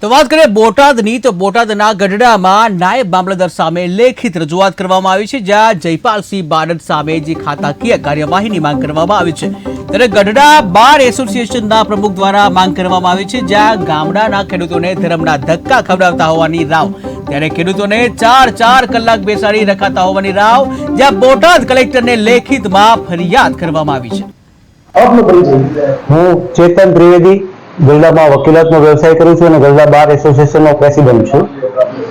તો વાત કરીએ બોટાદની તો બોટાદના ગઢડામાં નાયબ મામલતદાર સામે લેખિત રજૂઆત કરવામાં આવી છે, જ્યાં જયપાલસિંહ બારડ સામે જે ખાતાકીય કાર્યવાહીની માંગ કરવામાં આવી છે, ત્યારે ગઢડા બાર એસોસિએશનના પ્રમુખ દ્વારા માંગ કરવામાં આવી છે, જ્યાં ગામડાના ખેડૂતોને ધર્મના ધક્કા ખવડાવતા હોવાની રાવ, ત્યારે ખેડૂતોને 4 કલાક બેસાડી રખાતા હોવાની રાવ, જ્યાં બોટાદ કલેક્ટરને લેખિતમાં ફરિયાદ કરવામાં આવી છે। હું ચેતન ત્રિવેદી ગરડામાં વકીલાતનો વ્યવસાય કરું છું અને ગરડા બાર એસોસિએશનનો પ્રેસિડેન્ટ છું।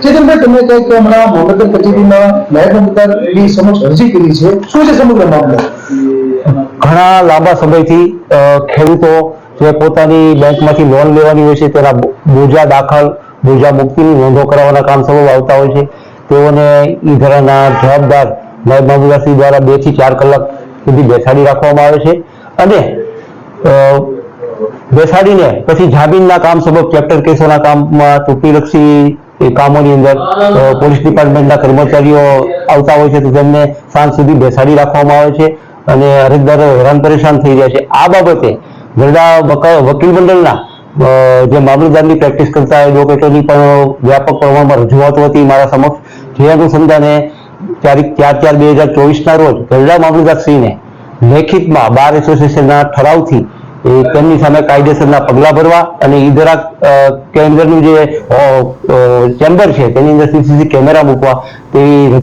ચેતનભાઈ, તમે કંઈક હમણાં મામલતદાર કચેરીમાં નાયબ મામલતદારની સમક્ષ અરજી કરી છે, શું છે સમગ્ર મામલો? ઘણા લાંબા સમયથી ખેડૂતો જે પોતાની બેંકમાંથી લોન લેવાની હોય છે તેના બોજા દાખલ, બોજા મુક્તિની નોંધો કરાવવાના કામ સબબ આવતા હોય છે, તેઓને ઈધરાના જવાબદાર નાયબ મામલતદારશ્રી દ્વારા 2 થી 4 કલાક સુધી બેસાડી રાખવામાં આવે છે અને બેસાડીને પછી જામીનના કામ સબબ ચેપ્ટર કેસોના કામમાં ચૂંટણીલક્ષી કામોની અંદર પોલીસ ડિપાર્ટમેન્ટના કર્મચારીઓ આવતા હોય છે, તો તેમને સાંજ સુધી બેસાડી રાખવામાં આવે છે અને અરજદારો હેરાન પરેશાન થઈ જાય છે। આ બાબતે ગરડા વકીલ મંડળના જે મામલતદારની પ્રેક્ટિસ કરતા એડવોકેટોની પણ વ્યાપક પ્રમાણમાં રજૂઆતો હતી મારા સમક્ષ, જે અનુસંધાને તારીખ 4/4/2024ના રોજ ગરડા મામલતદારશ્રીને લેખિતમાં બાર એસોસિએશનના ઠરાવથી તેમની સામે કાયદેસરના પગલાં ભરવા અને ઈધરા કેન્દ્રનું જે ચેમ્બર છે તેની અંદર સીસીટીવી કેમેરા મૂકવા તેવી